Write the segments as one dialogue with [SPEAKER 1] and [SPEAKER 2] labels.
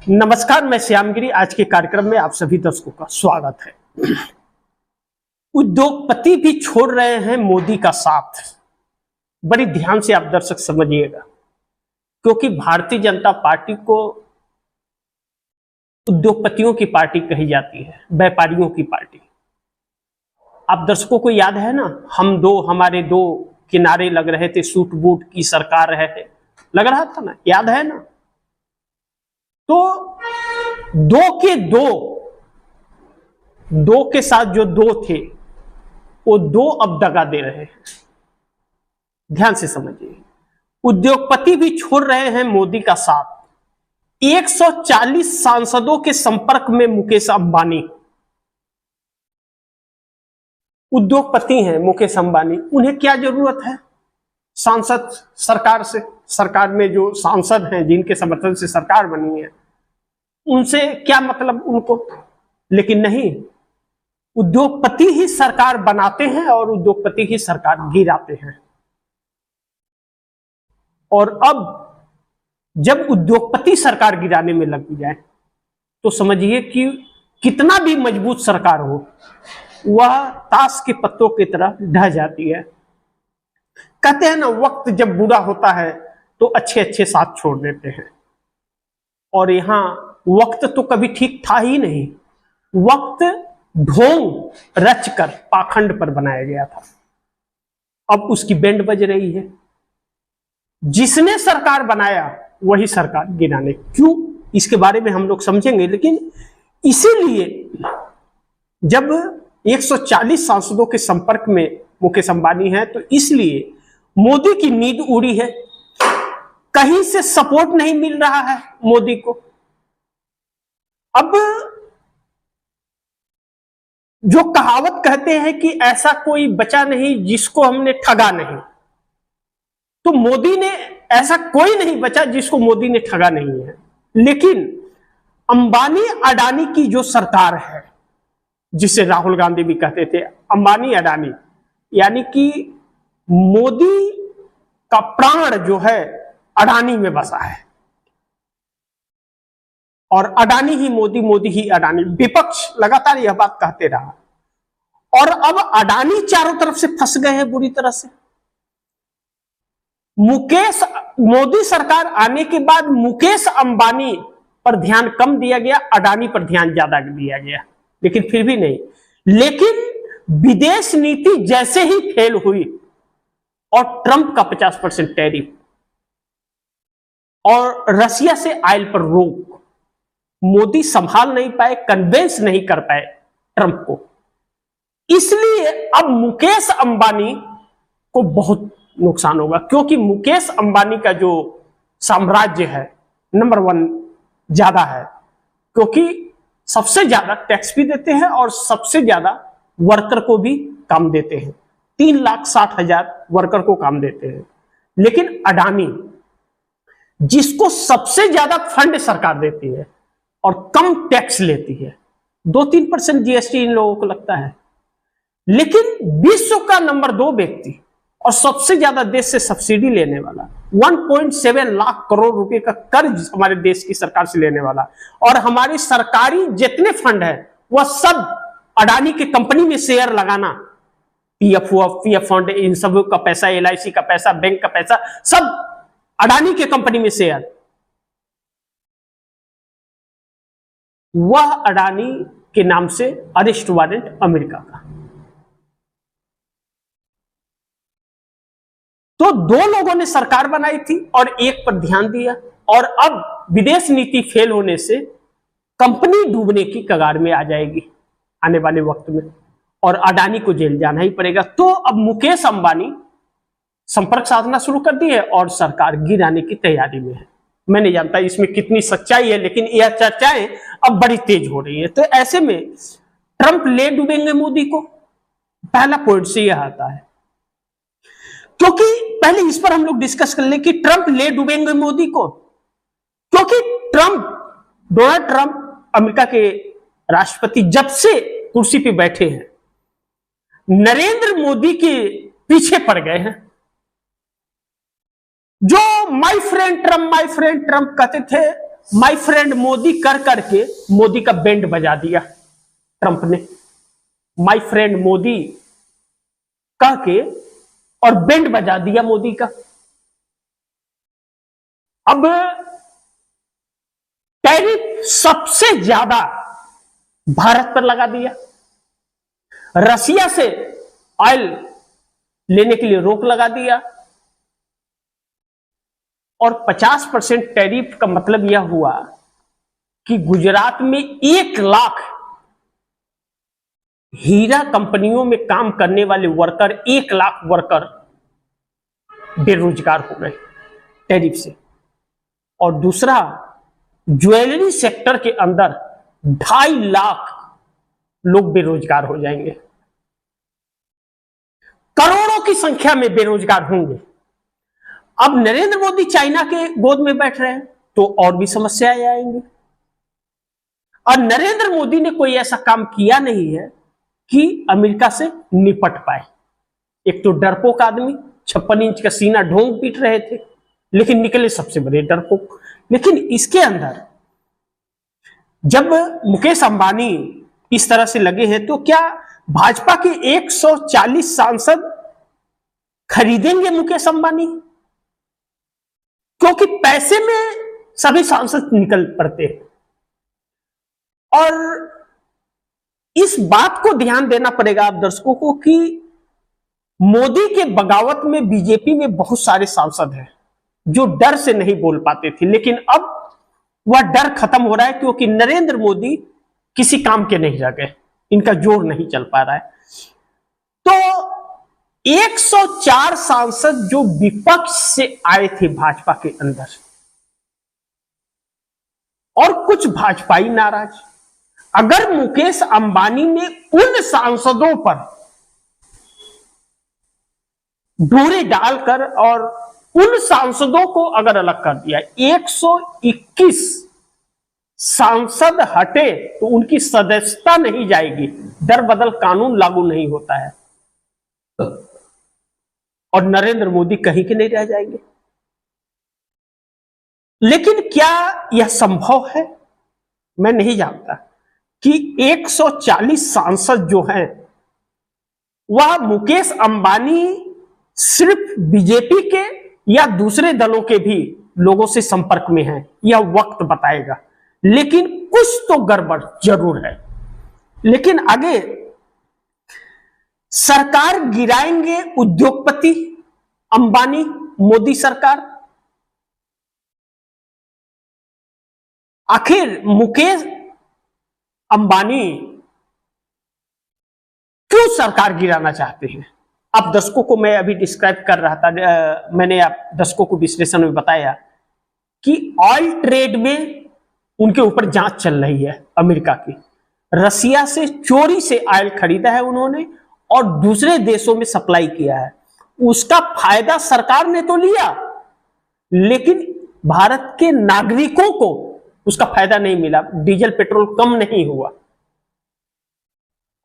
[SPEAKER 1] नमस्कार, मैं श्यामगिरी। आज के कार्यक्रम में आप सभी दर्शकों का स्वागत है। उद्योगपति भी छोड़ रहे हैं मोदी का साथ। बड़ी ध्यान से आप दर्शक समझिएगा, क्योंकि भारतीय जनता पार्टी को उद्योगपतियों की पार्टी कही जाती है, व्यापारियों की पार्टी। आप दर्शकों को याद है ना, हमारे दो किनारे लग रहे थे, सूट बूट की सरकार है, लग रहा था ना, याद है ना। तो दो के साथ जो दो थे, वो दो अब दगा दे रहे हैं। ध्यान से समझिए, उद्योगपति भी छोड़ रहे हैं मोदी का साथ। 140 सांसदों के संपर्क में मुकेश अंबानी। उद्योगपति हैं मुकेश अंबानी, उन्हें क्या जरूरत है सांसद सरकार से? सरकार में जो सांसद हैं, जिनके समर्थन से सरकार बनी है, उनसे क्या मतलब उनको? लेकिन नहीं, उद्योगपति ही सरकार बनाते हैं और उद्योगपति ही सरकार गिराते हैं। और अब जब उद्योगपति सरकार गिराने में लग जाए तो समझिए कि कितना भी मजबूत सरकार हो, वह ताश के पत्तों की तरह ढह जाती है। कहते हैं ना, वक्त जब बुरा होता है तो अच्छे अच्छे साथ छोड़ देते हैं। और यहां वक्त तो कभी ठीक था ही नहीं। वक्त ढोंग रचकर पाखंड पर बनाया गया था। अब उसकी बैंड बज रही है। जिसने सरकार बनाया वही सरकार गिराने। क्यों, इसके बारे में हम लोग समझेंगे। लेकिन इसीलिए जब 140 सांसदों के संपर्क में मुकेश अंबानी है, तो इसलिए मोदी की नींद उड़ी है। कहीं से सपोर्ट नहीं मिल रहा है मोदी को। अब जो कहावत कहते हैं कि ऐसा कोई बचा नहीं जिसको हमने ठगा नहीं, तो मोदी ने, ऐसा कोई नहीं बचा जिसको मोदी ने ठगा नहीं है। लेकिन अंबानी अडानी की जो सरकार है, जिसे राहुल गांधी भी कहते थे अंबानी अडानी, यानी कि मोदी का प्राण जो है अडानी में बसा है। और अडानी ही मोदी, मोदी ही अडानी। विपक्ष लगातार यह बात कहते रहा। और अब अडानी चारों तरफ से फंस गए हैं बुरी तरह से। मोदी सरकार आने के बाद मुकेश अंबानी पर ध्यान कम दिया गया, अडानी पर ध्यान ज्यादा दिया गया। लेकिन फिर भी नहीं। लेकिन विदेश नीति जैसे ही फेल हुई और ट्रंप का 50% टैरिफ और रसिया से ऑयल पर रोक, मोदी संभाल नहीं पाए, कन्वेंस नहीं कर पाए ट्रंप को। इसलिए अब मुकेश अंबानी को बहुत नुकसान होगा, क्योंकि मुकेश अंबानी का जो साम्राज्य है, नंबर 1 ज्यादा है, क्योंकि सबसे ज्यादा टैक्स भी देते हैं और सबसे ज्यादा वर्कर को भी काम देते हैं। 3,60,000 वर्कर को काम देते हैं। लेकिन अडानी, जिसको सबसे ज्यादा फंड सरकार देती है और कम टैक्स लेती है, 2-3% जीएसटी इन लोगों को लगता है। लेकिन विश्व का नंबर 2 व्यक्ति और सबसे ज्यादा देश से सब्सिडी लेने वाला, 1.7 लाख करोड़ रुपए का कर्ज हमारे देश की सरकार से लेने वाला, और हमारी सरकारी जितने फंड है वह सब अडानी के कंपनी में शेयर लगाना, पीएफ फंड, इन सब का पैसा, एलआईसी का पैसा, बैंक का पैसा, सब अडानी के कंपनी में शेयर। वह अडानी के नाम से अरेस्ट वारंट अमेरिका का। तो 2 लोगों ने सरकार बनाई थी और एक पर ध्यान दिया, और अब विदेश नीति फेल होने से कंपनी डूबने की कगार में आ जाएगी आने वाले वक्त में, और अडानी को जेल जाना ही पड़ेगा। तो अब मुकेश अंबानी संपर्क साधना शुरू कर दी है और सरकार गिराने की तैयारी में है। मैं नहीं जानता इसमें कितनी सच्चाई है, लेकिन यह चर्चाएं अब बड़ी तेज हो रही है। तो ऐसे में ट्रंप ले डूबेंगे मोदी को, पहला पॉइंट से यह आता है। क्योंकि पहले इस पर हम लोग डिस्कस कर ले कि ट्रंप ले डूबेंगे मोदी को, क्योंकि डोनाल्ड ट्रंप अमेरिका के राष्ट्रपति जब से कुर्सी पे बैठे हैं, नरेंद्र मोदी के पीछे पड़ गए हैं। जो माय फ्रेंड ट्रंप कहते थे, माय फ्रेंड मोदी कर करके मोदी का बैंड बजा दिया ट्रंप ने। माय फ्रेंड मोदी कह के और बैंड बजा दिया मोदी का। अब टैरिफ सबसे ज्यादा भारत पर लगा दिया। रसिया से ऑयल लेने के लिए रोक लगा दिया और 50% टैरिफ का मतलब यह हुआ कि गुजरात में 1 लाख हीरा कंपनियों में काम करने वाले वर्कर, 1 लाख वर्कर बेरोजगार हो गए टैरिफ से। और दूसरा, ज्वेलरी सेक्टर के अंदर 2.5 लाख लोग बेरोजगार हो जाएंगे। करोड़ों की संख्या में बेरोजगार होंगे। अब नरेंद्र मोदी चाइना के गोद में बैठ रहे हैं तो और भी समस्याएं आएंगी। और नरेंद्र मोदी ने कोई ऐसा काम किया नहीं है कि अमेरिका से निपट पाए। एक तो डरपोक आदमी, 56 इंच का सीना ढोंग पीट रहे थे, लेकिन निकले सबसे बड़े डरपोक। लेकिन इसके अंदर जब मुकेश अंबानी इस तरह से लगे हैं तो क्या भाजपा के 140 सांसद खरीदेंगे मुकेश अंबानी? क्योंकि पैसे में सभी सांसद निकल पड़ते हैं। और इस बात को ध्यान देना पड़ेगा आप दर्शकों को कि मोदी के बगावत में बीजेपी में बहुत सारे सांसद हैं जो डर से नहीं बोल पाते थे, लेकिन अब वह डर खत्म हो रहा है क्योंकि नरेंद्र मोदी किसी काम के नहीं रह गए, इनका जोर नहीं चल पा रहा है। तो 104 सांसद जो विपक्ष से आए थे भाजपा के अंदर, और कुछ भाजपाई नाराज। अगर मुकेश अंबानी ने उन सांसदों पर डोरे डालकर और उन सांसदों को अगर अलग कर दिया, 121 सांसद हटे तो उनकी सदस्यता नहीं जाएगी, दर बदल कानून लागू नहीं होता है और नरेंद्र मोदी कहीं के नहीं रह जाएंगे। लेकिन क्या यह संभव है? मैं नहीं जानता कि 140 सांसद जो हैं वह मुकेश अंबानी सिर्फ बीजेपी के या दूसरे दलों के भी लोगों से संपर्क में हैं, यह वक्त बताएगा। लेकिन कुछ तो गड़बड़ जरूर है। लेकिन आगे सरकार गिराएंगे उद्योगपति अंबानी, मोदी सरकार। आखिर मुकेश अंबानी क्यों सरकार गिराना चाहते हैं? आप दर्शकों को मैं अभी डिस्क्राइब कर रहा था, मैंने आप दर्शकों को विश्लेषण में बताया कि ऑयल ट्रेड में उनके ऊपर जांच चल रही है अमेरिका की। रसिया से चोरी से ऑयल खरीदा है उन्होंने और दूसरे देशों में सप्लाई किया है। उसका फायदा सरकार ने तो लिया, लेकिन भारत के नागरिकों को उसका फायदा नहीं मिला। डीजल पेट्रोल कम नहीं हुआ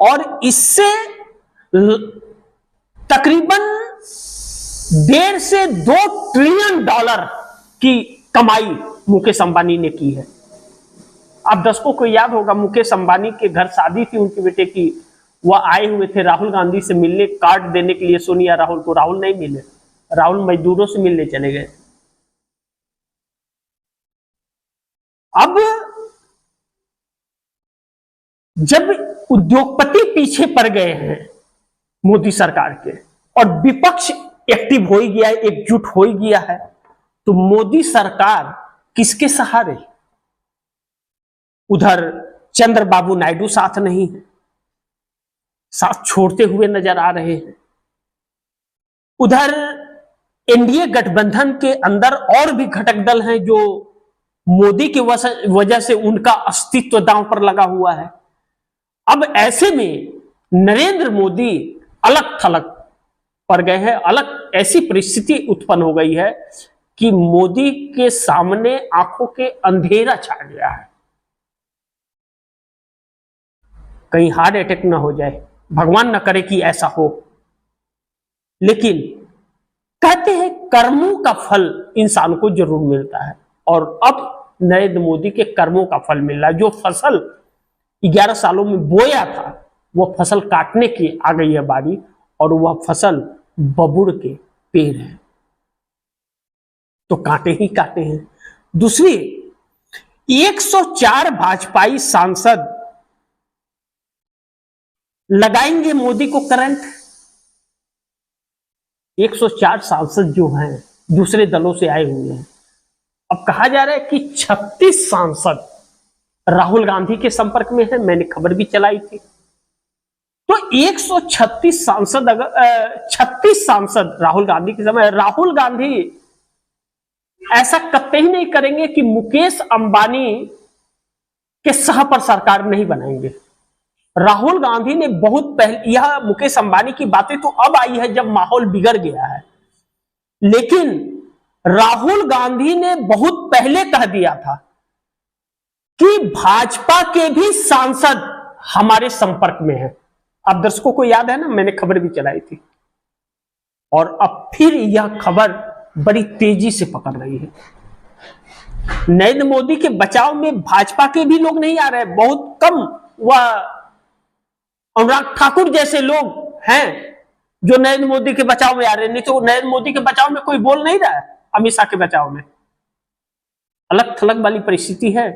[SPEAKER 1] और इससे तकरीबन 1.5 से 2 ट्रिलियन डॉलर की कमाई मुकेश अंबानी ने की है। आप दर्शकों को याद होगा मुकेश अंबानी के घर शादी थी उनके बेटे की, वह आए हुए थे राहुल गांधी से मिलने, कार्ड देने के लिए सोनिया राहुल को। राहुल नहीं मिले, राहुल मजदूरों से मिलने चले गए। अब जब उद्योगपति पीछे पड़ गए हैं मोदी सरकार के और विपक्ष एक्टिव हो ही गया है, एकजुट हो ही गया है, तो मोदी सरकार किसके सहारे? उधर चंद्रबाबू नायडू साथ नहीं है, साथ छोड़ते हुए नजर आ रहे हैं। उधर एनडीए गठबंधन के अंदर और भी घटक दल हैं जो मोदी की वजह से उनका अस्तित्व दांव पर लगा हुआ है। अब ऐसे में नरेंद्र मोदी अलग थलग पड़ गए हैं। अलग ऐसी परिस्थिति उत्पन्न हो गई है कि मोदी के सामने आंखों के अंधेरा छा गया है। कहीं हार्ट अटैक ना हो जाए, भगवान न करे कि ऐसा हो, लेकिन कहते हैं कर्मों का फल इंसान को जरूर मिलता है। और अब नरेंद्र मोदी के कर्मों का फल मिल रहा है। जो फसल 11 सालों में बोया था वो फसल काटने की आ गई है बारी, और वह फसल बबुड़ के पेड़ है, तो काटे ही काटे हैं। दूसरी, 104 भाजपाई सांसद लगाएंगे मोदी को करंट। 104 सांसद जो हैं दूसरे दलों से आए हुए हैं। अब कहा जा रहा है कि 36 सांसद राहुल गांधी के संपर्क में है, मैंने खबर भी चलाई थी। तो 136 सांसद, अगर 36 सांसद राहुल गांधी के समय, राहुल गांधी ऐसा कतई नहीं करेंगे कि मुकेश अंबानी के सह पर सरकार नहीं बनाएंगे। राहुल गांधी ने बहुत पहले, यह मुकेश अंबानी की बातें तो अब आई है जब माहौल बिगड़ गया है, लेकिन राहुल गांधी ने बहुत पहले कह दिया था कि भाजपा के भी सांसद हमारे संपर्क में हैं। अब दर्शकों को याद है ना, मैंने खबर भी चलाई थी, और अब फिर यह खबर बड़ी तेजी से पकड़ रही है। नरेंद्र मोदी के बचाव में भाजपा के भी लोग नहीं आ रहे, बहुत कम वह अनुराग ठाकुर जैसे लोग हैं जो नरेंद्र मोदी के बचाव में आ रहे हैं। नहीं तो नरेंद्र मोदी के बचाव में कोई बोल नहीं रहा है, अमित शाह के बचाव में अलग थलग वाली परिस्थिति है।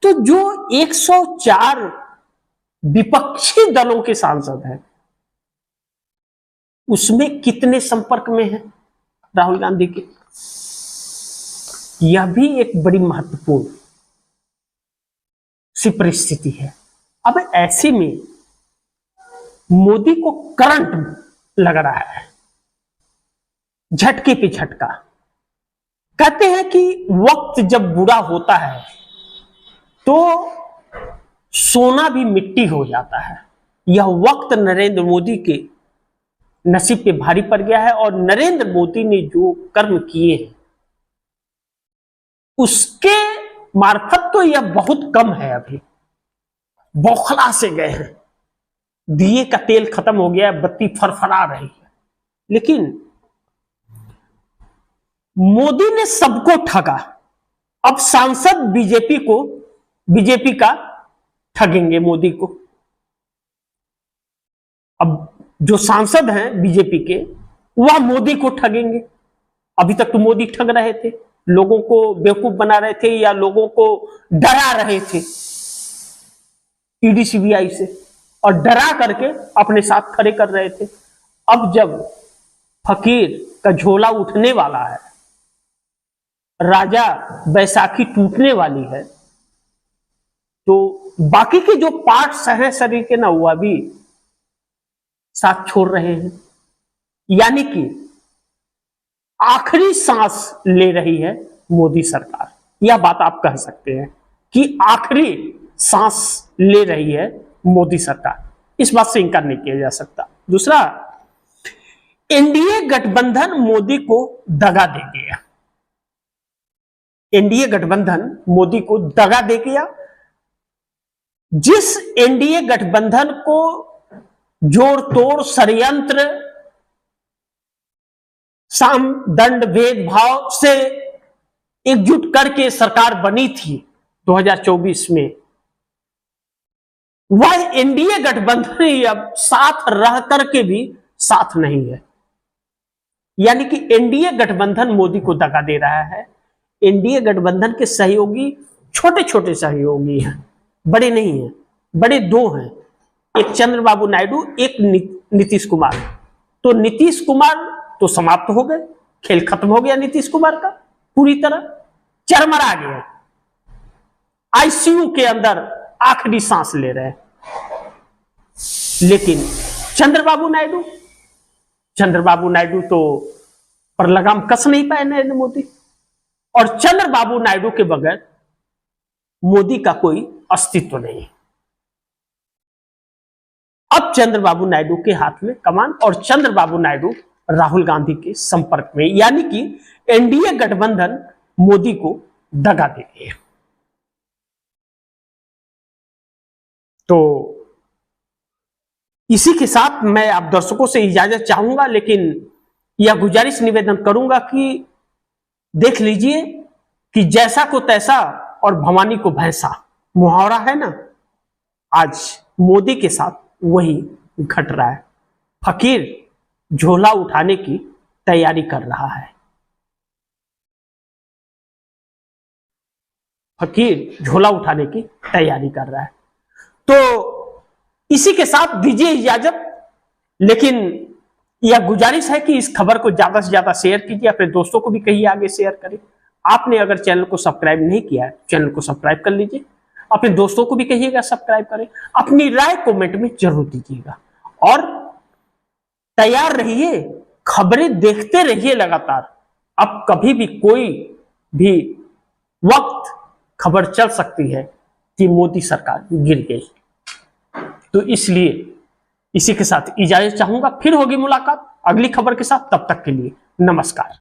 [SPEAKER 1] तो जो 104 विपक्षी दलों के सांसद हैं, उसमें कितने संपर्क में हैं राहुल गांधी के, यह भी एक बड़ी महत्वपूर्ण सी परिस्थिति है। अब ऐसे में मोदी को करंट लग रहा है, झटके पे झटका। कहते हैं कि वक्त जब बुरा होता है तो सोना भी मिट्टी हो जाता है। यह वक्त नरेंद्र मोदी के नसीब पे भारी पड़ गया है, और नरेंद्र मोदी ने जो कर्म किए हैं उसके मार्फत तो यह बहुत कम है। अभी बौखला से गए हैं, दिए का तेल खत्म हो गया है, बत्ती फरफरा रही है। लेकिन मोदी ने सबको ठगा, अब सांसद बीजेपी का ठगेंगे मोदी को। अब जो सांसद हैं बीजेपी के, वह मोदी को ठगेंगे। अभी तक तो मोदी ठग रहे थे, लोगों को बेवकूफ बना रहे थे या लोगों को डरा रहे थे ईडी सीबीआई से, और डरा करके अपने साथ खड़े कर रहे थे। अब जब फकीर का झोला उठने वाला है, राजा बैसाखी टूटने वाली है, तो बाकी के जो पार्ट्स हैं शरीर के ना, वह भी साथ छोड़ रहे हैं। यानी कि आखिरी सांस ले रही है मोदी सरकार। यह बात आप कह सकते हैं कि आखिरी सांस ले रही है मोदी सरकार, इस बात से इनकार नहीं किया जा सकता। दूसरा, एनडीए गठबंधन मोदी को दगा दे गया। एनडीए गठबंधन मोदी को दगा दे गया। जिस एनडीए गठबंधन को जोड़ तोड़ षड्यंत्र, साम दंड भेदभाव से एकजुट करके सरकार बनी थी 2024 में, वह एनडीए गठबंधन अब साथ रह करके भी साथ नहीं है। यानी कि एनडीए गठबंधन मोदी को दगा दे रहा है। एनडीए गठबंधन के सहयोगी छोटे छोटे सहयोगी हैं, बड़े नहीं हैं। बड़े दो हैं, एक चंद्रबाबू नायडू, एक नीतीश कुमार। तो नीतीश कुमार तो समाप्त हो गए, खेल खत्म हो गया नीतीश कुमार का, पूरी तरह चरमरा गया, आईसीयू के अंदर आखिरी सांस ले रहे हैं। लेकिन चंद्रबाबू नायडू तो पर लगाम कस नहीं पाए नरेंद्र मोदी, और चंद्रबाबू नायडू के बगैर मोदी का कोई अस्तित्व नहीं। अब चंद्रबाबू नायडू के हाथ में कमान, और चंद्रबाबू नायडू राहुल गांधी के संपर्क में, यानी कि एनडीए गठबंधन मोदी को दगा दे गए। तो इसी के साथ मैं आप दर्शकों से इजाजत चाहूंगा, लेकिन यह गुजारिश निवेदन करूंगा कि देख लीजिए कि जैसा को तैसा और भवानी को भैंसा, मुहावरा है ना, आज मोदी के साथ वही घट रहा है। फकीर झोला उठाने की तैयारी कर रहा है। फकीर झोला उठाने की तैयारी कर रहा है। तो इसी के साथ दीजिए इजाजत, लेकिन यह गुजारिश है कि इस खबर को ज्यादा से ज्यादा शेयर कीजिए, अपने दोस्तों को भी कहिए आगे शेयर करें। आपने अगर चैनल को सब्सक्राइब नहीं किया है, चैनल को सब्सक्राइब कर लीजिए, अपने दोस्तों को भी कहिएगा सब्सक्राइब करें, अपनी राय कमेंट में जरूर दीजिएगा और तैयार रहिए, खबरें देखते रहिए लगातार। अब कभी भी कोई भी वक्त खबर चल सकती है कि मोदी सरकार गिर गई। तो इसलिए इसी के साथ इजाजत चाहूंगा, फिर होगी मुलाकात अगली खबर के साथ। तब तक के लिए नमस्कार।